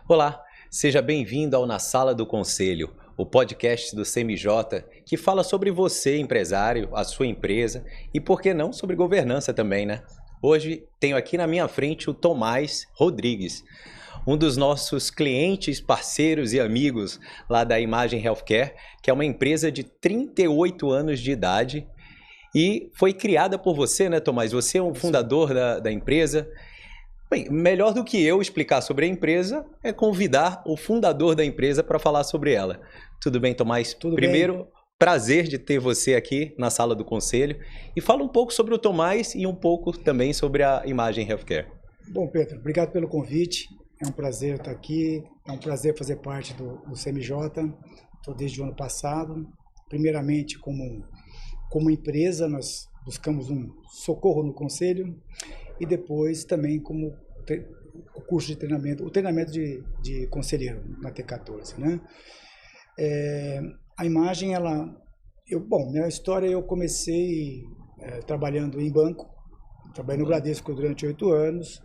Olá, seja bem-vindo ao Na Sala do Conselho, o podcast do CMJ que fala sobre você, empresário, a sua empresa e, por que não, sobre governança também, né? Hoje tenho aqui na minha frente o Tomás Rodrigues, um dos nossos clientes, parceiros e amigos lá da Imagem Healthcare, que é uma empresa de 38 anos de idade e foi criada por você, né, Tomás? Você é um fundador da empresa. Bem, melhor do que eu explicar sobre a empresa é convidar o fundador da empresa para falar sobre ela. Tudo bem, Tomás? Tudo Primeiro, bem. prazer de ter você aqui na sala do conselho. E fala um pouco sobre o Tomás e um pouco também sobre a Imagem Healthcare. Bom, Pedro, obrigado pelo convite. É um prazer estar aqui. É um prazer fazer parte do CMJ. Estou desde o ano passado. Primeiramente, como empresa, nós buscamos um socorro no conselho. E depois também como o curso de treinamento, o treinamento de conselheiro na T14, né? A imagem, minha história, eu comecei trabalhando em banco, trabalhei no Bradesco durante 8 anos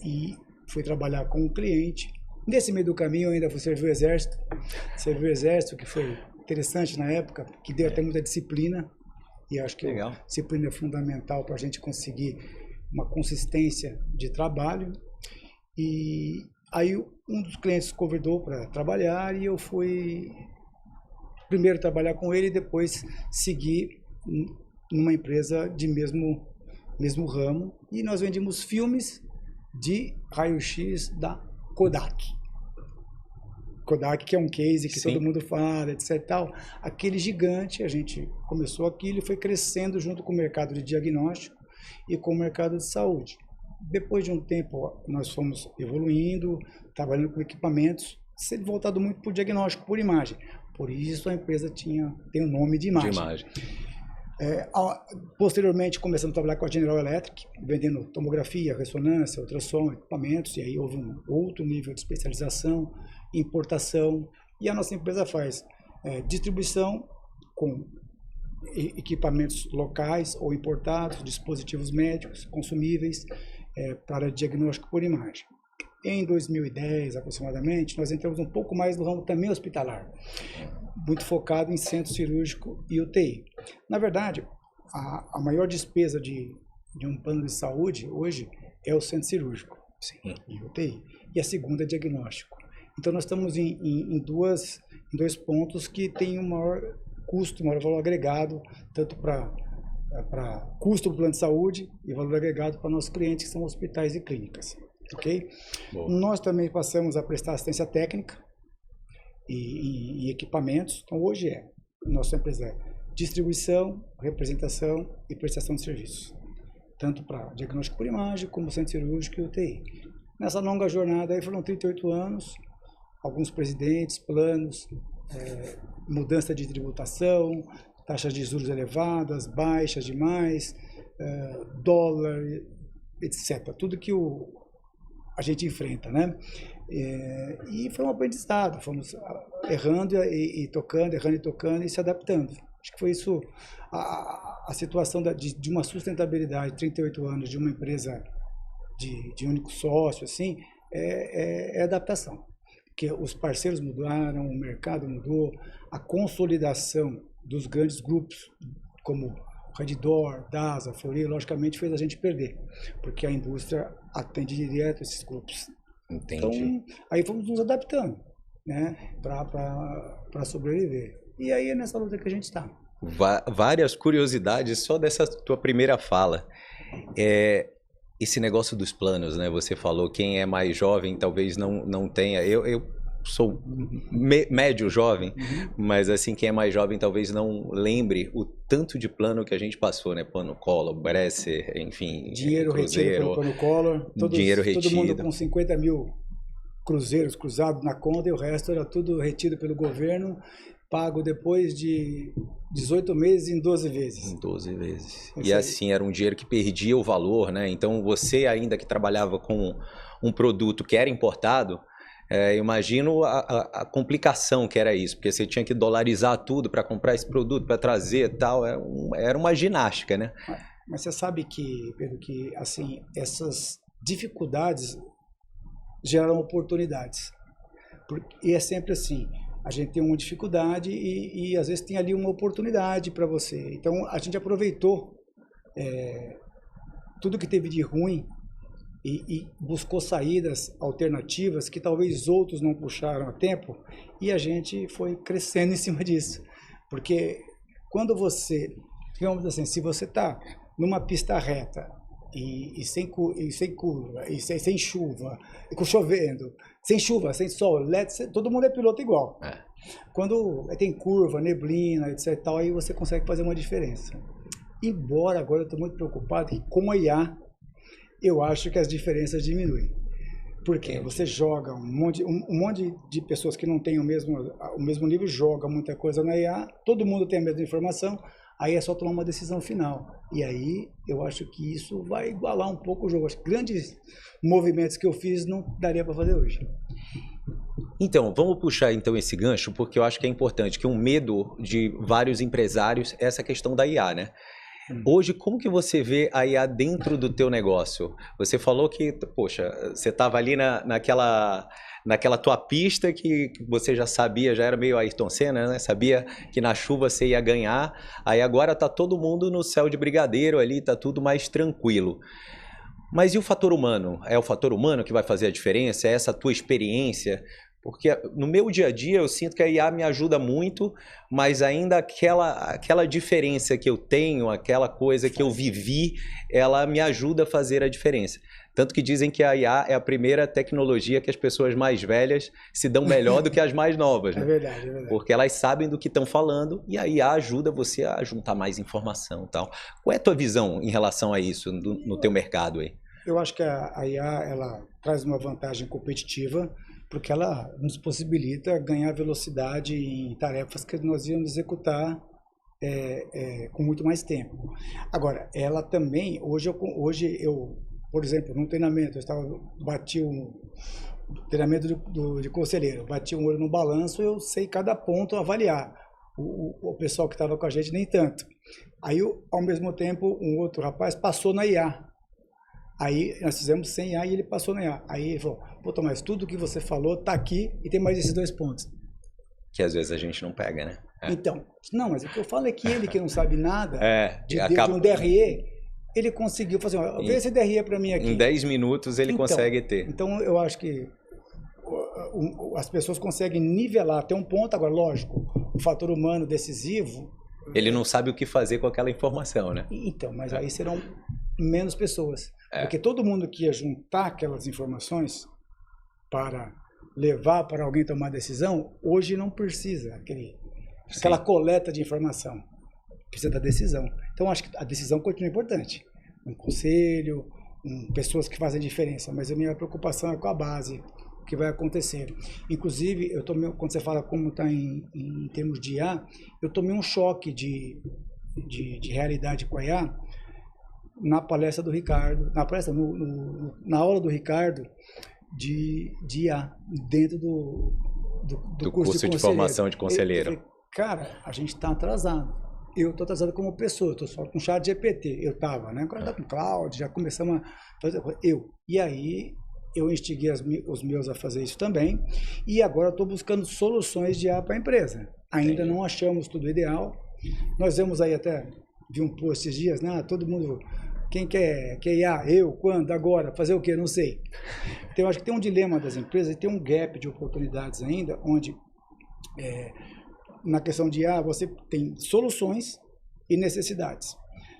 e fui trabalhar com um cliente. Nesse meio do caminho eu ainda fui servir o exército, que foi interessante na época, que deu até muita disciplina. E acho que a disciplina é fundamental para a gente conseguir uma consistência de trabalho. E aí um dos clientes convidou para trabalhar e eu fui primeiro trabalhar com ele e depois seguir numa empresa de mesmo ramo. E nós vendíamos filmes de raio-x da Kodak. Kodak, que é um case que todo mundo fala, etc e tal. Aquele gigante, a gente começou aquilo e foi crescendo junto com o mercado de diagnóstico e com o mercado de saúde. Depois de um tempo, nós fomos evoluindo, trabalhando com equipamentos, sendo voltado muito para o diagnóstico por imagem. Por isso a empresa tem o nome de imagem. Posteriormente, começamos a trabalhar com a General Electric, vendendo tomografia, ressonância, ultrassom, equipamentos, e aí houve um outro nível de especialização, importação, e a nossa empresa faz distribuição com equipamentos locais ou importados, dispositivos médicos, consumíveis, para diagnóstico por imagem. Em 2010, aproximadamente, nós entramos um pouco mais no ramo também hospitalar, muito focado em centro cirúrgico e UTI. Na verdade, a maior despesa de um plano de saúde hoje é o centro cirúrgico e UTI, e a segunda é diagnóstico. Então, nós estamos em dois pontos que têm um maior custo, um maior valor agregado, tanto para custo do plano de saúde e valor agregado para nossos clientes, que são hospitais e clínicas. Okay? Nós também passamos a prestar assistência técnica e equipamentos. Então, hoje nossa empresa é distribuição, representação e prestação de serviços, tanto para diagnóstico por imagem, como centro cirúrgico e UTI. Nessa longa jornada, aí foram 38 anos, alguns presidentes, planos, mudança de tributação, taxas de juros elevadas, baixas demais, dólar, etc. Tudo que a gente enfrenta, né? E foi um aprendizado, fomos errando e tocando e se adaptando. Acho que foi isso, a situação de uma sustentabilidade, 38 anos, de uma empresa de único sócio, assim, é adaptação. Porque os parceiros mudaram, o mercado mudou, a consolidação dos grandes grupos, como Redditor, DASA, Fleury, logicamente fez a gente perder, porque a indústria atende direto esses grupos. Entendi. Então, aí fomos nos adaptando, né, para sobreviver. E aí é nessa luta que a gente está. Várias curiosidades só dessa tua primeira fala. Esse negócio dos planos, né? Você falou, quem é mais jovem talvez não tenha. Eu sou médio jovem, mas assim, quem é mais jovem talvez não lembre o tanto de plano que a gente passou, né? Plano Collor, Bresser, enfim, dinheiro retido pelo plano Collor, todo mundo com 50 mil cruzeiros cruzados na conta, e o resto era tudo retido pelo governo, pago depois de 18 meses em 12 vezes. Em 12 vezes. E assim, era um dinheiro que perdia o valor, né? Então, você ainda que trabalhava com um produto que era importado, imagino a complicação que era isso, porque você tinha que dolarizar tudo para comprar esse produto, para trazer e tal, era uma ginástica, né? Mas você sabe que, Pedro, que assim, essas dificuldades geraram oportunidades. E é sempre assim, a gente tem uma dificuldade e às vezes tem ali uma oportunidade para você. Então a gente aproveitou tudo que teve de ruim e buscou saídas alternativas que talvez outros não puxaram a tempo, e a gente foi crescendo em cima disso. Porque quando você, digamos assim, se você está numa pista reta e sem curva, e sem chuva, e com chovendo, sem chuva, sem sol, todo mundo é piloto igual. Quando tem curva, neblina, etc. Tal, aí você consegue fazer uma diferença. Embora agora eu estou muito preocupado que com a IA, eu acho que as diferenças diminuem. Porque você joga um monte de pessoas que não têm o mesmo nível, joga muita coisa na IA, todo mundo tem a mesma informação, aí é só tomar uma decisão final. E aí eu acho que isso vai igualar um pouco o jogo. Os grandes movimentos que eu fiz não daria para fazer hoje. Então, vamos puxar então esse gancho, porque eu acho que é importante, que um medo de vários empresários é essa questão da IA, né? Hoje, como que você vê a IA dentro do teu negócio? Você falou que, poxa, você estava ali naquela tua pista que você já sabia, já era meio Ayrton Senna, né? Sabia que na chuva você ia ganhar, aí agora tá todo mundo no céu de brigadeiro ali, tá tudo mais tranquilo. Mas e o fator humano? É o fator humano que vai fazer a diferença? É essa tua experiência? Porque no meu dia a dia eu sinto que a IA me ajuda muito, mas ainda aquela diferença que eu tenho, aquela coisa que eu vivi, ela me ajuda a fazer a diferença. Tanto que dizem que a IA é a primeira tecnologia que as pessoas mais velhas se dão melhor do que as mais novas. Né? É verdade, é verdade. Porque elas sabem do que estão falando e a IA ajuda você a juntar mais informação e tal. Qual é a tua visão em relação a isso no teu mercado aí? Eu acho que a IA ela traz uma vantagem competitiva, porque ela nos possibilita ganhar velocidade em tarefas que nós íamos executar com muito mais tempo. Agora, ela também, hoje eu por exemplo, num treinamento, bati um treinamento de conselheiro, bati um olho no balanço, eu sei cada ponto avaliar. O pessoal que estava com a gente nem tanto. Aí, ao mesmo tempo, um outro rapaz passou na IA. Aí nós fizemos sem IA e ele passou na IA. Aí ele falou, pô, Tomás, tudo que você falou tá aqui e tem mais esses 2 pontos. Que às vezes a gente não pega, né? Então, não, mas o que eu falo é que ele que não sabe nada de um DRE, ele conseguiu fazer, vê esse DRE para mim aqui. Em 10 minutos ele consegue ter. Então eu acho que as pessoas conseguem nivelar até um ponto, agora lógico, o fator humano decisivo... Ele não sabe o que fazer com aquela informação, né? Então, mas aí serão menos pessoas. Porque todo mundo que ia juntar aquelas informações para levar para alguém tomar decisão, hoje não precisa aquela coleta de informação. Precisa da decisão. Então, acho que a decisão continua importante. Um conselho, pessoas que fazem diferença. Mas a minha preocupação é com a base, o que vai acontecer. Inclusive, quando você fala como está em termos de IA, eu tomei um choque de realidade com a IA, na palestra do Ricardo, na aula do Ricardo de IA, dentro do curso de formação de conselheiro. Eu falei, cara, a gente está atrasado. Eu estou atrasado como pessoa, eu estou só com chat GPT. Eu estava, né? Agora está com cloud, já começamos a fazer. E aí eu instiguei os meus a fazer isso também. E agora estou buscando soluções de IA para a empresa. Ainda não achamos tudo ideal. Nós vemos aí vi um post esses dias, né? Todo mundo, quem quer IA? Eu, quando, agora, fazer o quê? Não sei. Então, eu acho que tem um dilema das empresas e tem um gap de oportunidades ainda, onde, na questão de IA, você tem soluções e necessidades.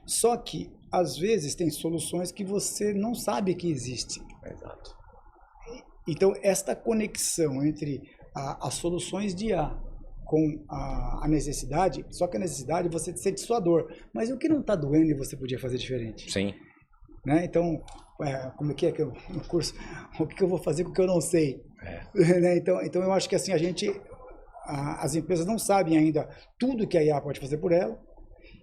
Só que, às vezes, tem soluções que você não sabe que existem. Exato. Então, esta conexão entre as soluções de IA com a necessidade, só que a necessidade você sente sua dor, mas o que não está doendo e você podia fazer diferente? Sim. Né? Então, como é que no curso, o que eu vou fazer com o que eu não sei? Né? Então eu acho que assim, as empresas não sabem ainda tudo que a IA pode fazer por ela,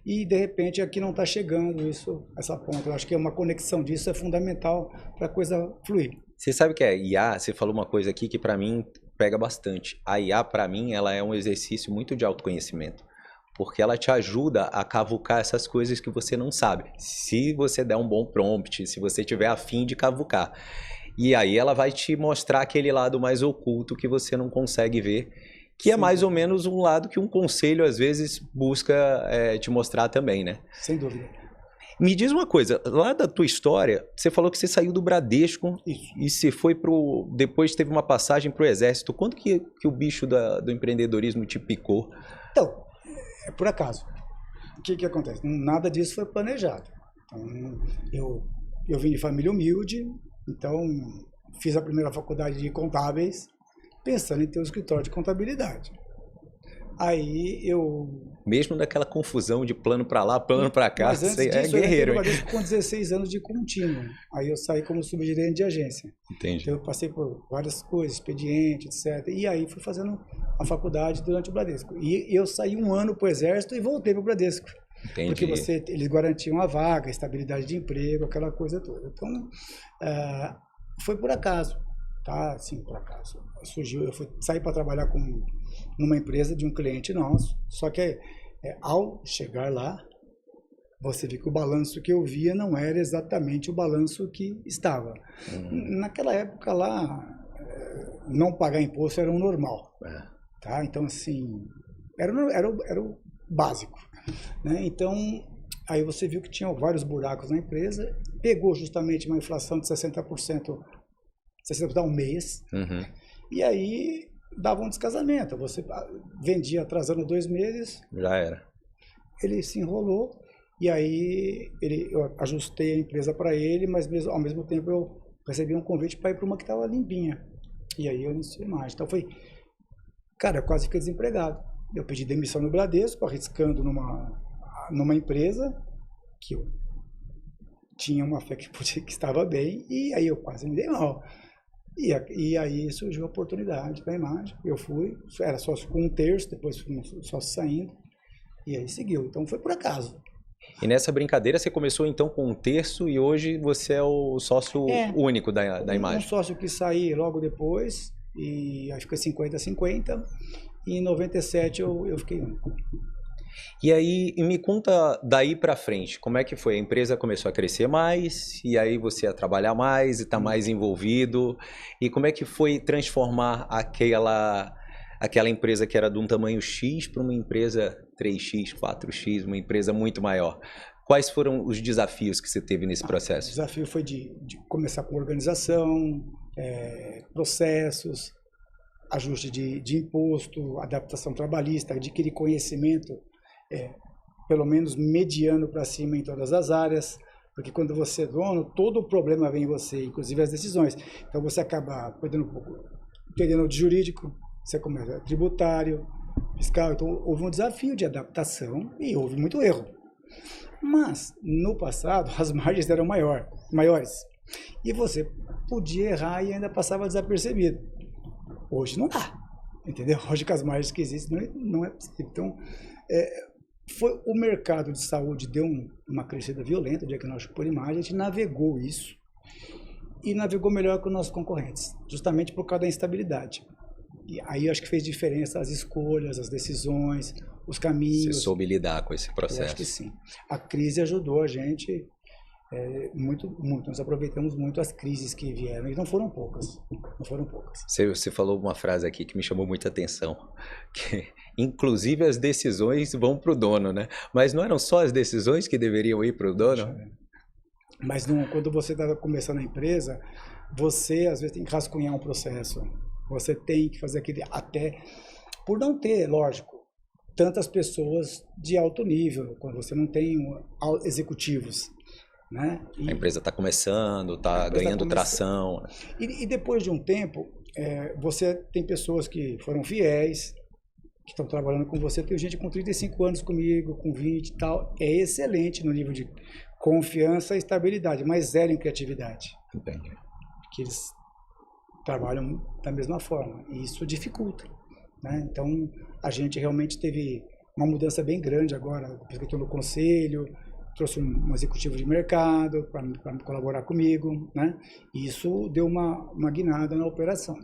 e de repente aqui não está chegando essa ponta. Eu acho que uma conexão disso é fundamental para a coisa fluir. Você sabe que a IA, você falou uma coisa aqui que para mim pega bastante. A IA, para mim, ela é um exercício muito de autoconhecimento, porque ela te ajuda a cavucar essas coisas que você não sabe, se você der um bom prompt, se você tiver a fim de cavucar. E aí ela vai te mostrar aquele lado mais oculto que você não consegue ver, que é mais ou menos um lado que um conselho às vezes busca te mostrar também, né? Sem dúvida. Me diz uma coisa, lá da tua história, você falou que você saiu do Bradesco. Isso. E você foi depois teve uma passagem para o Exército. Quando que o bicho do empreendedorismo te picou? Então, é por acaso. O que acontece? Nada disso foi planejado. Então, eu vim de família humilde, então fiz a primeira faculdade de contábeis pensando em ter um escritório de contabilidade. Aí Mesmo naquela confusão de plano para lá, plano para cá, você é guerreiro, hein? Eu com 16 anos de contínuo. Aí eu saí como subgerente de agência. Entendi. Então eu passei por várias coisas, expediente, etc. E aí fui fazendo a faculdade durante o Bradesco. E eu saí um ano para o Exército e voltei para o Bradesco. Entendi. Porque eles garantiam a vaga, a estabilidade de emprego, aquela coisa toda. Então, foi por acaso, tá? Assim, por acaso. Surgiu, eu saí para trabalhar numa empresa de um cliente nosso, só que ao chegar lá, você vê que o balanço que eu via não era exatamente o balanço que estava. Naquela época lá, não pagar imposto era o normal. Tá? Então, assim, era o básico. Né? Então, aí você viu que tinha vários buracos na empresa, pegou justamente uma inflação de 60% ao mês, e aí dava um descasamento. Você vendia atrasando 2 meses, já era. Ele se enrolou, e aí eu ajustei a empresa para ele, mas ao mesmo tempo eu recebi um convite para ir para uma que estava limpinha. E aí eu iniciei mais. Então cara, eu quase fiquei desempregado. Eu pedi demissão no Bradesco, arriscando numa empresa que eu tinha uma fé que estava bem, e aí eu quase me dei mal. E aí surgiu a oportunidade da imagem. Eu fui, era sócio com 1/3, depois fui sócio saindo, e aí seguiu. Então foi por acaso. E nessa brincadeira você começou então com 1/3 e hoje você é o sócio único da imagem. Um sócio que saí logo depois, e aí fica 50-50, e em 97 eu fiquei único. E aí, me conta daí para frente, como é que foi? A empresa começou a crescer mais, e aí você ia trabalhar mais e tá mais envolvido, e como é que foi transformar aquela empresa que era de um tamanho X para uma empresa 3X, 4X, uma empresa muito maior? Quais foram os desafios que você teve nesse processo? O desafio foi de começar com organização, processos, ajuste de imposto, adaptação trabalhista, adquirir conhecimento, pelo menos mediano para cima em todas as áreas, porque quando você é dono, todo o problema vem em você, inclusive as decisões. Então você acaba perdendo um pouco, entendendo de jurídico, você começa tributário, fiscal. Então houve um desafio de adaptação e houve muito erro. Mas no passado as margens eram maiores e você podia errar e ainda passava desapercebido. Hoje não dá, entendeu? Hoje com as margens que existem não é possível. Então o mercado de saúde deu uma crescida violenta, diagnóstico por imagem, a gente navegou isso e navegou melhor que os nossos concorrentes, justamente por causa da instabilidade. E aí eu acho que fez diferença as escolhas, as decisões, os caminhos. Você soube lidar com esse processo? Eu acho que sim. A crise ajudou a gente muito. Nós aproveitamos muito as crises que vieram, e não foram poucas. Você falou uma frase aqui que me chamou muita atenção, que inclusive as decisões vão para o dono, né? Mas não eram só as decisões que deveriam ir para o dono? Mas quando você está começando a empresa, você às vezes tem que rascunhar um processo. Você tem que fazer aquele, até por não ter, lógico, tantas pessoas de alto nível, quando você não tem executivos. Né? A empresa está começando, está ganhando tração. E depois de um tempo, você tem pessoas que foram fiéis, que estão trabalhando com você. Tem gente com 35 anos comigo, com 20 e tal. É excelente no nível de confiança e estabilidade, mas zero em criatividade. Entendi. Porque eles trabalham da mesma forma, e isso dificulta. Né? Então, a gente realmente teve uma mudança bem grande agora, depois que eu estou no conselho, trouxe um executivo de mercado para colaborar comigo, né? E isso deu uma guinada na operação.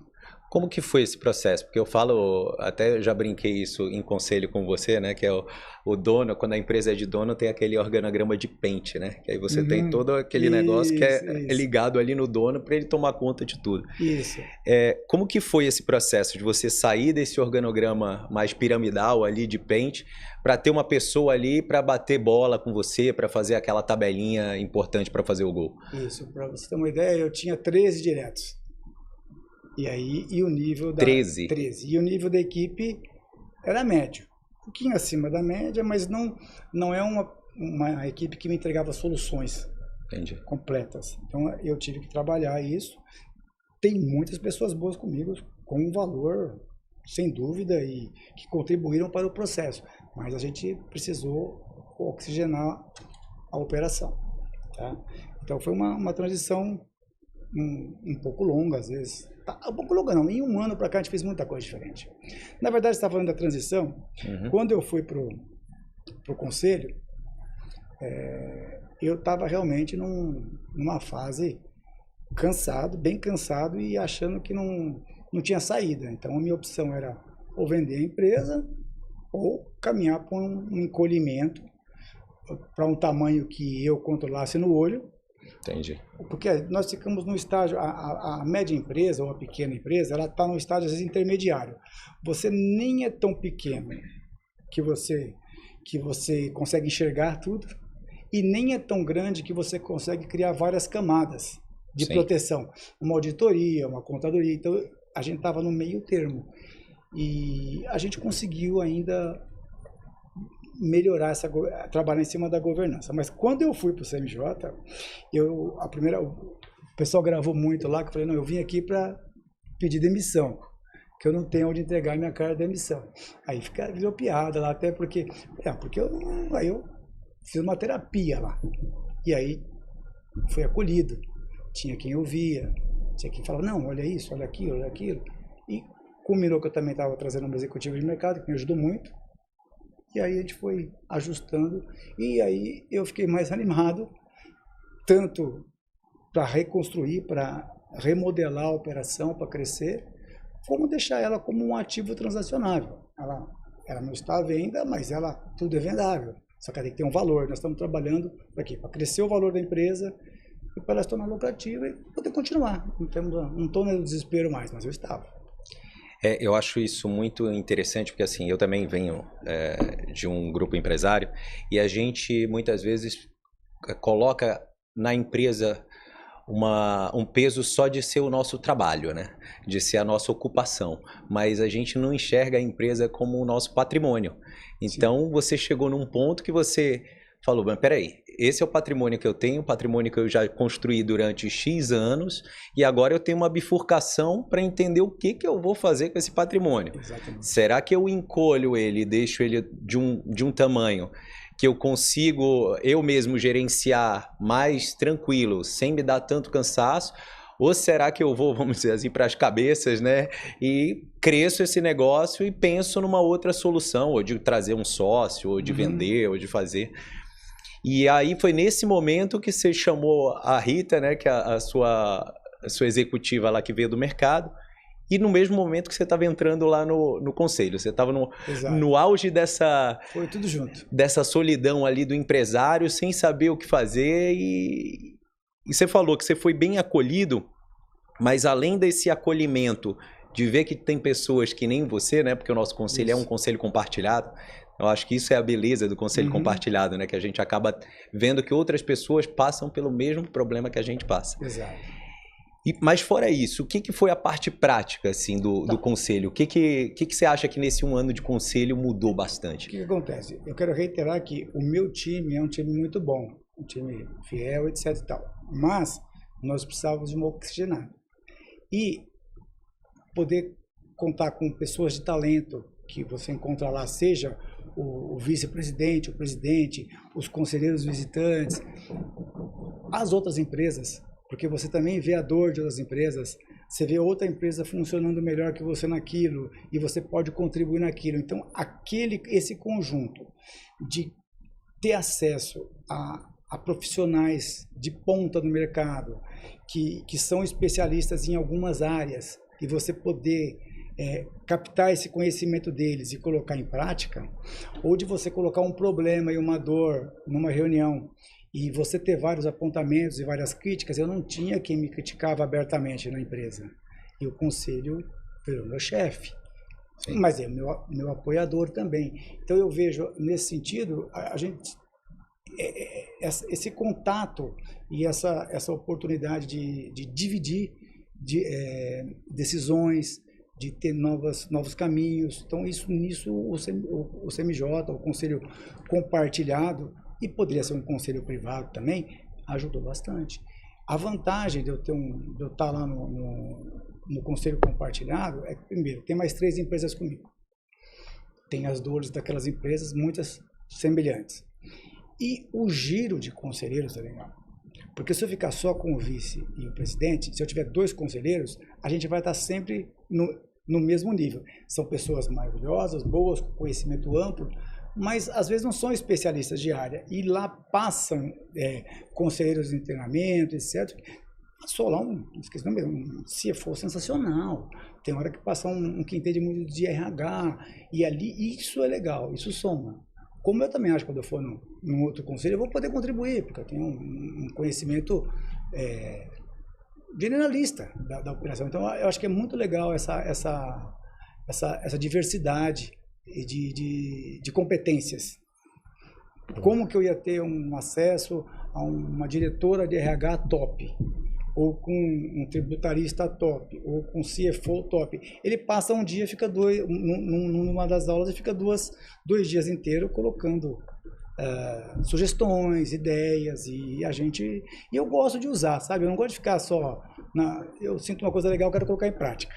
Como que foi esse processo? Porque eu falo, até já brinquei isso em conselho com você, né? Que é o dono, quando a empresa é de dono, tem aquele organograma de pente, né? Que aí você tem todo aquele negócio que é ligado ali no dono para ele tomar conta de tudo. Isso. Como que foi esse processo de você sair desse organograma mais piramidal ali de pente para ter uma pessoa ali para bater bola com você, para fazer aquela tabelinha importante para fazer o gol? Isso, para você ter uma ideia, eu tinha 13 diretos. E aí, e o nível da... 13? 13. E o nível da equipe era médio. Um pouquinho acima da média, mas não é uma equipe que me entregava soluções completas. Então, eu tive que trabalhar isso. Tem muitas pessoas boas comigo, com um valor, sem dúvida, e que contribuíram para o processo. Mas a gente precisou oxigenar a operação. Tá? Então, foi uma transição um pouco longa, às vezes. Um pouco longa não, em um ano para cá a gente fez muita coisa diferente. Na verdade, você está falando da transição. Quando eu fui para o conselho, eu estava realmente numa fase cansado, bem cansado e achando que não tinha saída. Então a minha opção era ou vender a empresa ou caminhar para um encolhimento para um tamanho que eu controlasse no olho. Entendi. Porque nós ficamos no estágio, a média empresa ou a pequena empresa, ela está no estágio às vezes intermediário. Você nem é tão pequeno que você consegue enxergar tudo e nem é tão grande que você consegue criar várias camadas de proteção. Uma auditoria, uma contadoria. Então, a gente estava no meio termo. E a gente conseguiu ainda melhorar trabalhar em cima da governança. Mas quando eu fui para o CMJ, o pessoal gravou muito lá, que eu falei, não, eu vim aqui para pedir demissão, que eu não tenho onde entregar minha carta de demissão. Aí virou piada lá, até porque aí eu fiz uma terapia lá. E aí fui acolhido. Tinha quem ouvia, tinha quem falava, não, olha isso, olha aquilo, olha aquilo. E culminou que eu também estava trazendo uma executiva de mercado, que me ajudou muito. E aí a gente foi ajustando e aí eu fiquei mais animado, tanto para reconstruir, para remodelar a operação, para crescer, como deixar ela como um ativo transacionável. Ela não está à venda, mas tudo é vendável. Só que ela tem que ter um valor. Nós estamos trabalhando para quê? Para crescer o valor da empresa e para ela se tornar lucrativa e poder continuar. Não estou no desespero mais, mas eu estava. Eu acho isso muito interessante, porque assim, eu também venho de um grupo empresário e a gente muitas vezes coloca na empresa um peso só de ser o nosso trabalho, né? De ser a nossa ocupação, mas a gente não enxerga a empresa como o nosso patrimônio. Então, você chegou num ponto que você falou, mas peraí, esse é o patrimônio que eu tenho, o patrimônio que eu já construí durante X anos, e agora eu tenho uma bifurcação para entender o que eu vou fazer com esse patrimônio. Exatamente. Será que eu encolho ele, deixo ele de um tamanho que eu consigo eu mesmo gerenciar mais tranquilo, sem me dar tanto cansaço? Ou será que eu vou, vamos dizer assim, para as cabeças, né? E cresço esse negócio e penso numa outra solução, ou de trazer um sócio, ou de vender, ou de fazer... E aí foi nesse momento que você chamou a Rita, né, que é a sua executiva lá que veio do mercado, e no mesmo momento que você estava entrando lá no conselho, você estava no auge foi tudo junto. Dessa solidão ali do empresário, sem saber o que fazer, e você falou que você foi bem acolhido, mas além desse acolhimento, de ver que tem pessoas que nem você, né, porque o nosso conselho é um conselho compartilhado. Eu acho que isso é a beleza do conselho compartilhado, né? Que a gente acaba vendo que outras pessoas passam pelo mesmo problema que a gente passa. Exato. Mas fora isso, o que foi a parte prática assim, do conselho? O que você acha que nesse um ano de conselho mudou bastante? O que acontece? Eu quero reiterar que o meu time é um time muito bom, um time fiel, etc e tal. Mas nós precisávamos de uma oxigenada. E poder contar com pessoas de talento que você encontra lá, seja o vice-presidente, o presidente, os conselheiros visitantes, as outras empresas, porque você também vê a dor de outras empresas, você vê outra empresa funcionando melhor que você naquilo e você pode contribuir naquilo. Então, esse conjunto de ter acesso a profissionais de ponta no mercado, que são especialistas em algumas áreas, e você poder captar esse conhecimento deles e colocar em prática, ou de você colocar um problema e uma dor numa reunião e você ter vários apontamentos e várias críticas. Eu não tinha quem me criticava abertamente na empresa. E o conselho virou meu chefe. Sim. Mas é meu apoiador também. Então eu vejo, nesse sentido, a gente, esse contato e essa oportunidade de dividir decisões, de ter novos caminhos. Então nisso o CMJ, o Conselho Compartilhado, e poderia ser um conselho privado também, ajudou bastante. A vantagem de eu estar lá no Conselho Compartilhado é que, primeiro, tem mais 3 empresas comigo. Tem as dores daquelas empresas, muitas semelhantes. E o giro de conselheiros é legal. Porque se eu ficar só com o vice e o presidente, se eu tiver 2 conselheiros, a gente vai estar sempre no mesmo nível. São pessoas maravilhosas, boas, com conhecimento amplo, mas às vezes não são especialistas de área. E lá passam conselheiros de treinamento, etc. Passou lá um CFO sensacional. Tem hora que passa um que entende muito de RH. E ali, isso é legal, isso soma. Como eu também acho que quando eu for num outro conselho, eu vou poder contribuir, porque eu tenho um conhecimento generalista da operação. Então, eu acho que é muito legal essa diversidade de competências. Como que eu ia ter um acesso a uma diretora de RH top, ou com um tributarista top, ou com um CFO top? Ele passa um dia, fica numa das aulas, e fica dois dias inteiros colocando sugestões, ideias, e eu gosto de usar, sabe? Eu não gosto de ficar só eu sinto uma coisa legal, eu quero colocar em prática.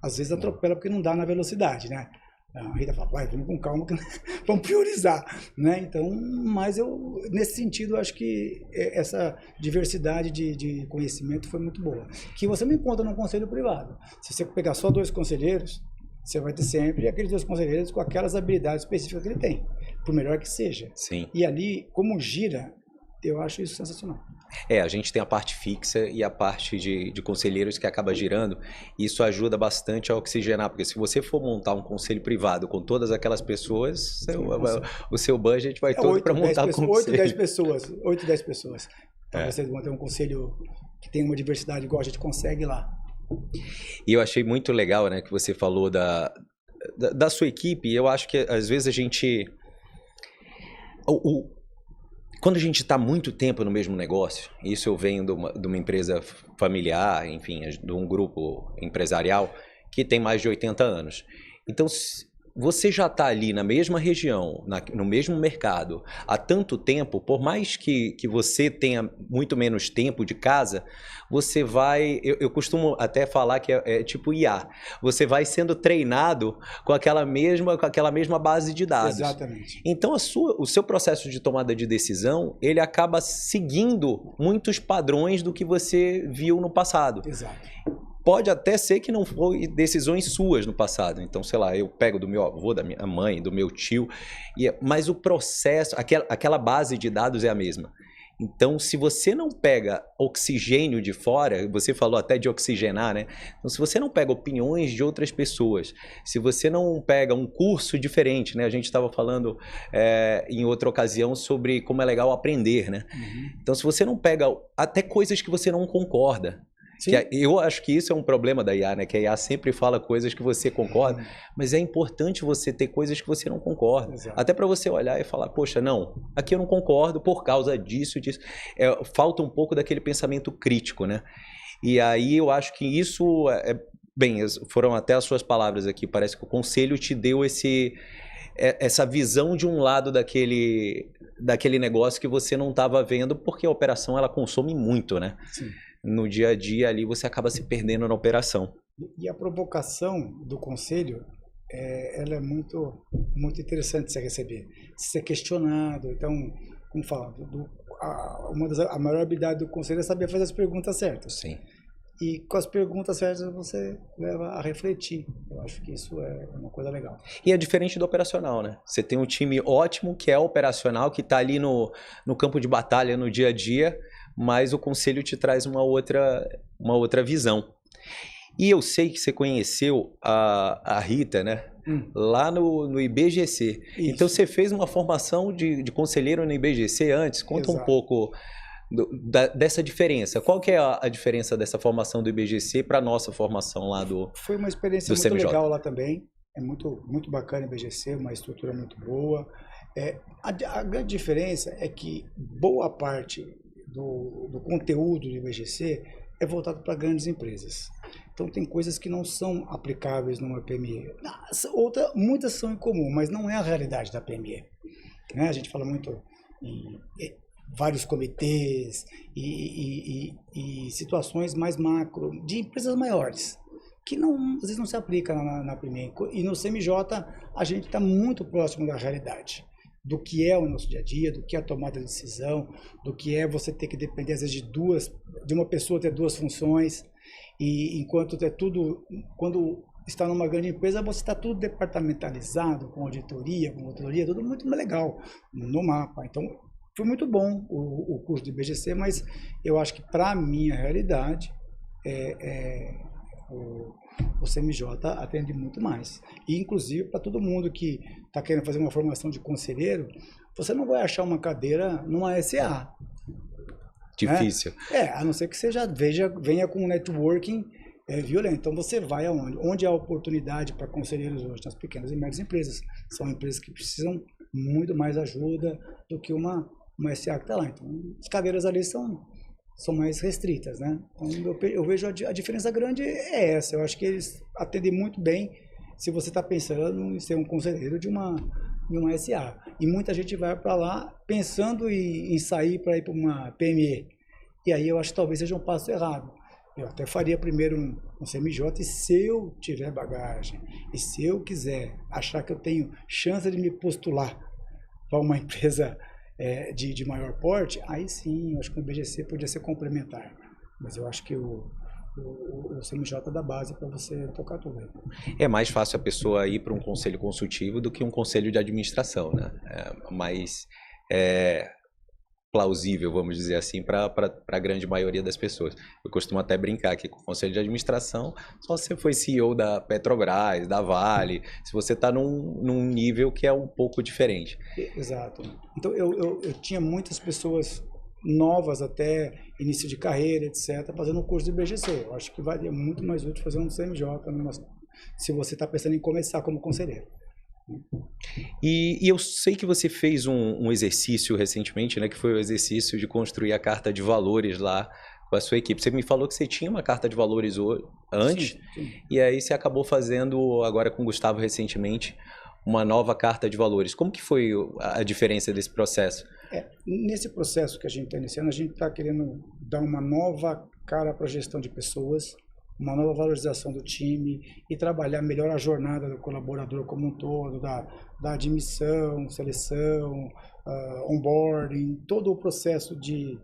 Às vezes atropela porque não dá na velocidade, né? A Rita fala, vai, vamos com calma, vamos priorizar, né? Então, mas nesse sentido, eu acho que essa diversidade de conhecimento foi muito boa. Que você não encontra num conselho privado. Se você pegar só 2 conselheiros, você vai ter sempre aqueles 2 conselheiros com aquelas habilidades específicas que ele tem, por melhor que seja. Sim. E ali, como gira, eu acho isso sensacional. A gente tem a parte fixa e a parte de conselheiros que acaba girando. Isso ajuda bastante a oxigenar, porque se você for montar um conselho privado com todas aquelas pessoas, o seu budget vai todo para montar o conselho. 8, 10 pessoas. Então você vai ter um conselho que tem uma diversidade igual a gente consegue lá. E eu achei muito legal, né, que você falou da sua equipe. Eu acho que às vezes a gente... Quando a gente está muito tempo no mesmo negócio, isso eu venho de uma empresa familiar, enfim, de um grupo empresarial que tem mais de 80 anos. Então, você já está ali na mesma região, no mesmo mercado, há tanto tempo, por mais que você tenha muito menos tempo de casa, você vai... Eu costumo até falar que é tipo IA. Você vai sendo treinado com aquela mesma base de dados. Exatamente. Então, o seu processo de tomada de decisão, ele acaba seguindo muitos padrões do que você viu no passado. Exato. Pode até ser que não foi decisões suas no passado. Então, sei lá, eu pego do meu avô, da minha mãe, do meu tio, mas o processo, aquela base de dados é a mesma. Então, se você não pega oxigênio de fora, você falou até de oxigenar, né? Então, se você não pega opiniões de outras pessoas, se você não pega um curso diferente, né? A gente estava falando em outra ocasião sobre como é legal aprender, né? Uhum. Então, se você não pega até coisas que você não concorda, eu acho que isso é um problema da IA, né? Que a IA sempre fala coisas que você concorda, mas é importante você ter coisas que você não concorda. Exato. Até para você olhar e falar, poxa, não, aqui eu não concordo por causa disso. Falta um pouco daquele pensamento crítico, né? E aí eu acho que isso, bem, foram até as suas palavras aqui, parece que o conselho te deu essa visão de um lado daquele negócio que você não estava vendo, porque a operação ela consome muito, né? Sim. No dia a dia ali você acaba se perdendo na operação. E a provocação do conselho, ela é muito, muito interessante de se receber, de ser questionado. Então, como fala, a maior habilidade do conselho é saber fazer as perguntas certas. Sim. E com as perguntas certas você leva a refletir. Eu acho que isso é uma coisa legal. E é diferente do operacional, né? Você tem um time ótimo que é operacional, que está ali no campo de batalha no dia a dia, mas o conselho te traz uma outra visão. E eu sei que você conheceu a Rita, né? Lá no IBGC. Isso. Então você fez uma formação de conselheiro no IBGC antes. Conta Exato. um pouco dessa diferença. Qual que é a diferença dessa formação do IBGC para a nossa formação lá do Foi uma experiência do muito CMJ? legal lá também. É muito bacana o IBGC, uma estrutura muito boa. A grande diferença é que boa parte do conteúdo do IBGC é voltado para grandes empresas. Então tem coisas que não são aplicáveis numa PME. Muitas são em comum, mas não é a realidade da PME. Né? A gente fala muito em vários comitês e situações mais macro de empresas maiores, que às vezes não se aplica na PME. E no CMJ a gente está muito próximo da realidade, do que é o nosso dia a dia, do que é a tomada de decisão, do que é você ter que depender às vezes de uma pessoa ter duas funções, e enquanto quando está numa grande empresa, você está tudo departamentalizado, com auditoria, tudo muito legal no mapa. Então, foi muito bom o curso de IBGC, mas eu acho que para a minha realidade, o CMJ atende muito mais. E, inclusive, para todo mundo que está querendo fazer uma formação de conselheiro, você não vai achar uma cadeira numa SA. Difícil. Né? A não ser que você já venha com um networking violento. Então, você vai aonde? Onde há oportunidade para conselheiros hoje? Nas pequenas e médias empresas. São empresas que precisam muito mais ajuda do que uma SA que está lá. Então, as cadeiras ali são mais restritas, né? Então, eu vejo a diferença grande é essa. Eu acho que eles atendem muito bem se você está pensando em ser um conselheiro de uma SA. E muita gente vai para lá pensando em sair para ir para uma PME. E aí eu acho que talvez seja um passo errado. Eu até faria primeiro um CMJ, e se eu tiver bagagem, e se eu quiser achar que eu tenho chance de me postular para uma empresa de maior porte, aí sim, eu acho que o IBGC podia ser complementar. Mas eu acho que o CMJ dá base para você tocar tudo. É mais fácil a pessoa ir para um conselho consultivo do que um conselho de administração, né? Mais plausível, vamos dizer assim, para a grande maioria das pessoas. Eu costumo até brincar que com o conselho de administração, só se você foi CEO da Petrobras, da Vale, se você está num nível que é um pouco diferente. Exato. Então, eu tinha muitas pessoas novas até início de carreira, etc., fazendo um curso de IBGC. Eu acho que valia muito mais útil fazer um CMJ se você está pensando em começar como conselheiro. E eu sei que você fez um exercício recentemente, né, que foi o exercício de construir a carta de valores lá com a sua equipe. Você me falou que você tinha uma carta de valores antes, sim. E aí você acabou fazendo agora com o Gustavo recentemente uma nova carta de valores. Como que foi a diferença desse processo? Nesse processo que a gente está iniciando, a gente está querendo dar uma nova cara para a gestão de pessoas, uma nova valorização do time e trabalhar melhor a jornada do colaborador como um todo, da admissão, seleção, onboarding, todo o processo de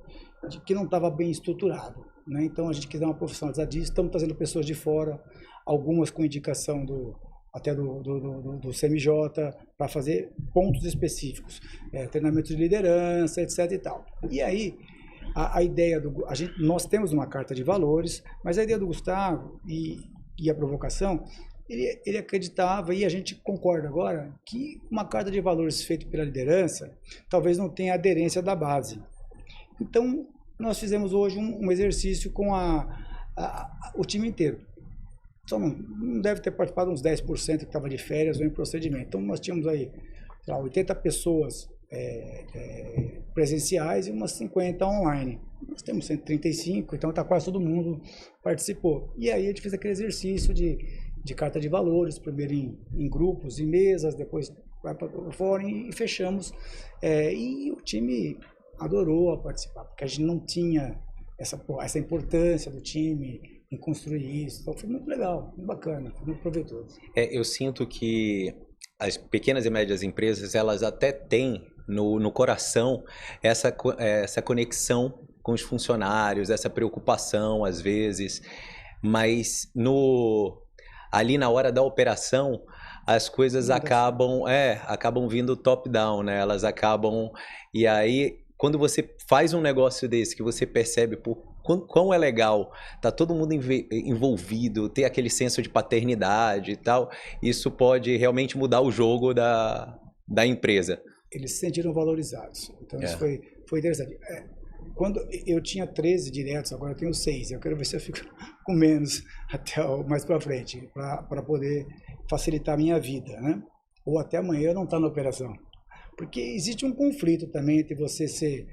que não estava bem estruturado. Né? Então a gente quis dar uma profissionalizada disso, estamos trazendo pessoas de fora, algumas com indicação do CMJ, para fazer pontos específicos, treinamento de liderança, etc. e tal. E aí, a ideia nós temos uma carta de valores, mas a ideia do Gustavo e a provocação, ele acreditava, e a gente concorda agora, que uma carta de valores feita pela liderança talvez não tenha aderência da base. Então, nós fizemos hoje um exercício com o time inteiro. Então, não deve ter participado uns 10% que estava de férias ou em procedimento. Então, nós tínhamos aí 80 pessoas presenciais e umas 50 online. Nós temos 135, então tá quase todo mundo participou. E aí a gente fez aquele exercício de carta de valores, primeiro em grupos, em mesas, depois vai para fora e fechamos. E o time adorou participar, porque a gente não tinha essa importância do time em construir isso. Então foi muito legal, muito bacana, foi muito proveitoso. Eu sinto que as pequenas e médias empresas, elas até têm no coração essa conexão com os funcionários, essa preocupação às vezes, mas ali na hora da operação as coisas acabam vindo top-down, né? Elas acabam, e aí quando você faz um negócio desse que você percebe por quão é legal tá todo mundo envolvido, ter aquele senso de paternidade e tal, isso pode realmente mudar o jogo da empresa. Eles se sentiram valorizados. Então, isso foi interessante. Quando eu tinha 13 diretos, agora eu tenho 6. Eu quero ver se eu fico com menos até mais para frente, para poder facilitar a minha vida, né? Ou até amanhã eu não estar na operação. Porque existe um conflito também entre você ser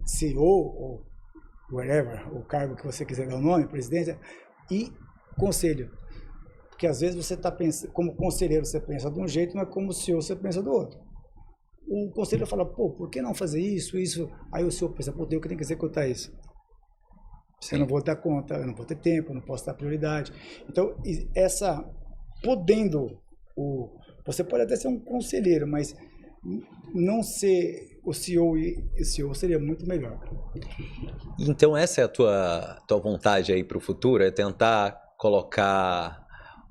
CEO ou whatever, o cargo que você quiser dar o nome, presidência, e conselho. Porque às vezes você está pensando, como conselheiro você pensa de um jeito, mas como CEO você pensa do outro. O conselheiro fala, pô, por que não fazer isso? Aí o CEO pensa, pô, eu que tenho que executar isso. Eu não vou dar conta, eu não vou ter tempo, eu não posso dar prioridade. Então, você pode até ser um conselheiro, mas não ser o CEO, e o CEO seria muito melhor. Então essa é a tua vontade aí para o futuro, é tentar colocar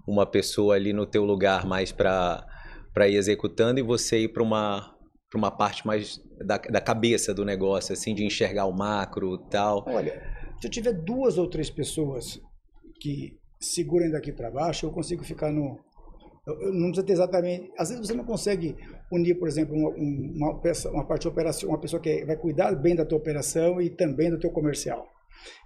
uma pessoa ali no teu lugar mais para ir executando e você ir para uma parte mais da cabeça do negócio, assim, de enxergar o macro e tal. Olha, se eu tiver 2 ou 3 pessoas que segurem daqui para baixo, eu consigo ficar no... Eu não precisa ter exatamente... Às vezes você não consegue unir, por exemplo, uma parte operacional, uma pessoa que vai cuidar bem da tua operação e também do teu comercial.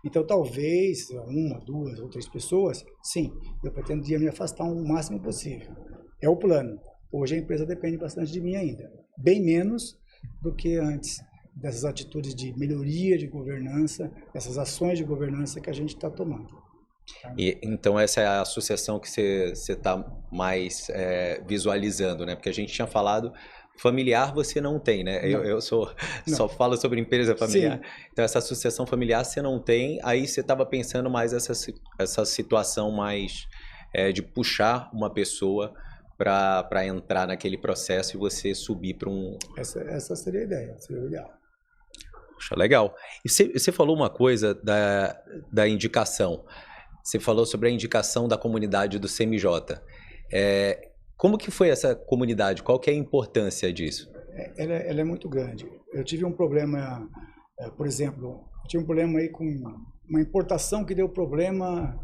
Então, talvez 1, 2 ou 3 pessoas, sim, eu pretendo me afastar o máximo possível. É o plano. Hoje a empresa depende bastante de mim ainda. Bem menos do que antes dessas atitudes de melhoria de governança, dessas ações de governança que a gente está tomando. E, então essa é a associação que você está mais visualizando, né? Porque a gente tinha falado, familiar você não tem, né? Eu só falo sobre empresa familiar. Sim. Então essa associação familiar você não tem, aí você estava pensando mais essa situação mais de puxar uma pessoa para entrar naquele processo e você subir para um... Essa seria a ideia, seria o ideal. Poxa, legal. E você falou uma coisa da indicação. Você falou sobre a indicação da comunidade do CMJ. Como que foi essa comunidade? Qual que é a importância disso? Ela é muito grande. Eu tive um problema, por exemplo, tive um problema aí com uma importação que deu problema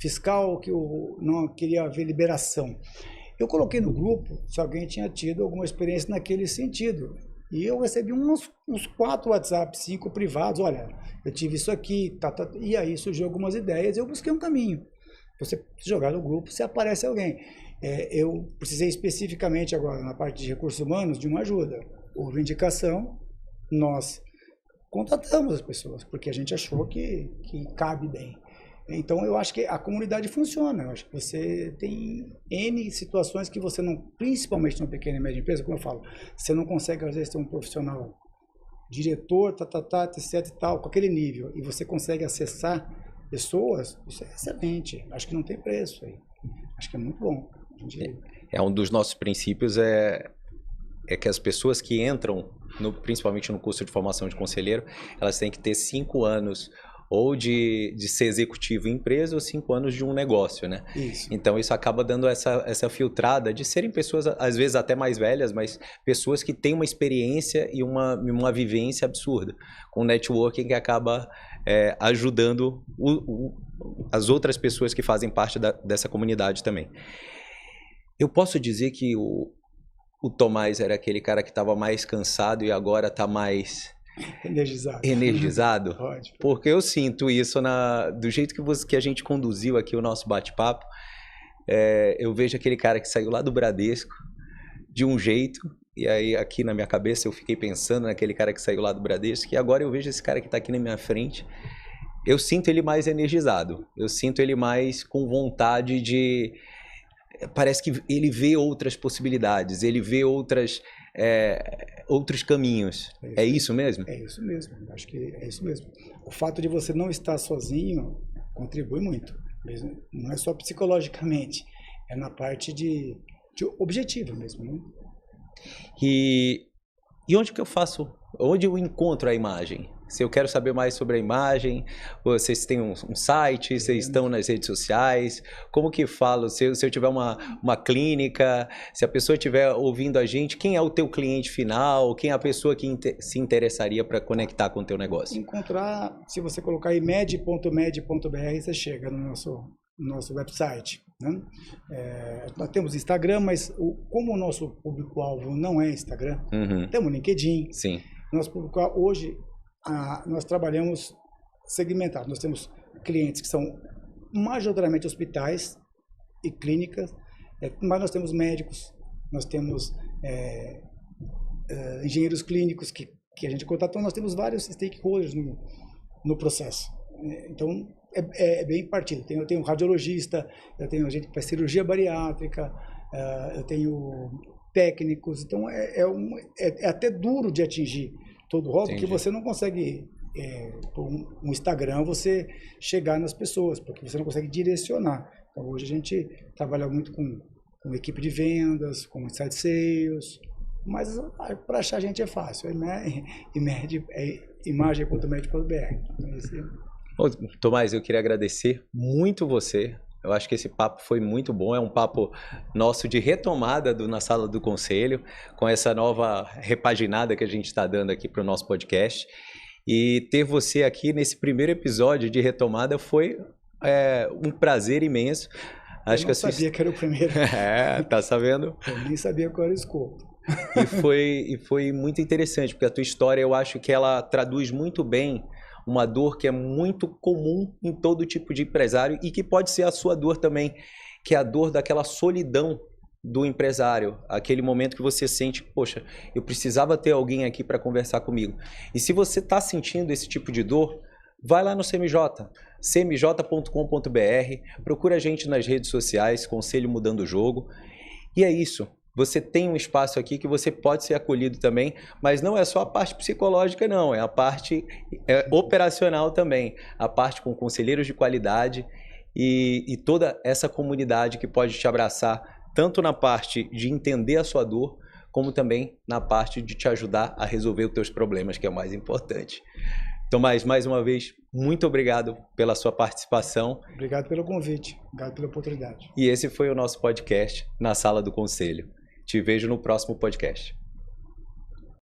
fiscal, que eu não queria ver liberação. Eu coloquei no grupo se alguém tinha tido alguma experiência naquele sentido. E eu recebi uns 4 WhatsApp, 5 privados, olha, eu tive isso aqui, e aí surgiu algumas ideias, eu busquei um caminho. Você jogar no grupo, se aparece alguém. Eu precisei especificamente agora, na parte de recursos humanos, de uma ajuda. Houve indicação, nós contatamos as pessoas, porque a gente achou que cabe bem. Então, eu acho que a comunidade funciona. Eu acho que você tem N situações que você não, principalmente numa pequena e média empresa, como eu falo, você não consegue, às vezes, ter um profissional, diretor, etc e tal, com aquele nível, e você consegue acessar pessoas, isso é excelente. Acho que não tem preço aí. Acho que é muito bom. Um dos nossos princípios é que as pessoas que entram, principalmente no curso de formação de conselheiro, elas têm que ter 5 anos ou de ser executivo em empresa ou 5 anos de um negócio, né? Isso. Então isso acaba dando essa filtrada de serem pessoas, às vezes até mais velhas, mas pessoas que têm uma experiência e uma vivência absurda, com networking que acaba ajudando as outras pessoas que fazem parte dessa comunidade também. Eu posso dizer que o Tomás era aquele cara que estava mais cansado e agora está mais... energizado? Porque eu sinto isso do jeito que a gente conduziu aqui o nosso bate-papo. Eu vejo aquele cara que saiu lá do Bradesco de um jeito, e aí aqui na minha cabeça eu fiquei pensando naquele cara que saiu lá do Bradesco, e agora eu vejo esse cara que está aqui na minha frente. Eu sinto ele mais energizado, eu sinto ele mais com vontade de... Parece que ele vê outras possibilidades, ele vê outros caminhos. É isso mesmo? É isso mesmo, acho que é isso mesmo. O fato de você não estar sozinho contribui muito, mesmo. Não é só psicologicamente, é na parte de objetivo mesmo, né? E onde que eu faço, onde eu encontro a imagem? Se eu quero saber mais sobre a imagem, vocês têm um site, vocês estão nas redes sociais, como que falo? Se eu tiver uma clínica, se a pessoa estiver ouvindo a gente, quem é o teu cliente final? Quem é a pessoa que se interessaria para conectar com o teu negócio? Encontrar, se você colocar imed.med.br, você chega no nosso website. Né? Nós temos Instagram, mas como o nosso público-alvo não é Instagram, temos LinkedIn. Sim. Nosso público-alvo, hoje, nós trabalhamos segmentado. Nós temos clientes que são majoritariamente hospitais e clínicas, mas nós temos médicos, nós temos engenheiros clínicos que a gente contratou, nós temos vários stakeholders no processo. Então, é bem partido. Eu tenho um radiologista, eu tenho gente que faz cirurgia bariátrica, eu tenho técnicos. Então, é até duro de atingir todo o rol, porque você não consegue, por um Instagram, você chegar nas pessoas, porque você não consegue direcionar. Então, hoje a gente trabalha muito com equipe de vendas, com inside sales, mas para achar a gente é fácil. Imagem.med.br. Tomás, eu queria agradecer muito você. Eu acho que esse papo foi muito bom. É um papo nosso de retomada Na Sala do Conselho, com essa nova repaginada que a gente está dando aqui para o nosso podcast. E ter você aqui nesse primeiro episódio de retomada foi um prazer imenso. Acho eu não sabia que era o primeiro. Tá sabendo? Eu nem sabia qual era o escopo. E foi muito interessante, porque a tua história, eu acho que ela traduz muito bem uma dor que é muito comum em todo tipo de empresário e que pode ser a sua dor também, que é a dor daquela solidão do empresário, aquele momento que você sente, poxa, eu precisava ter alguém aqui para conversar comigo. E se você está sentindo esse tipo de dor, vai lá no CMJ, cmj.com.br, procura a gente nas redes sociais, Conselho Mudando o Jogo, e é isso. Você tem um espaço aqui que você pode ser acolhido também, mas não é só a parte psicológica, não. É a parte operacional também. A parte com conselheiros de qualidade e toda essa comunidade que pode te abraçar, tanto na parte de entender a sua dor, como também na parte de te ajudar a resolver os teus problemas, que é o mais importante. Tomás, mais uma vez, muito obrigado pela sua participação. Obrigado pelo convite, obrigado pela oportunidade. E esse foi o nosso podcast Na Sala do Conselho. Te vejo no próximo podcast.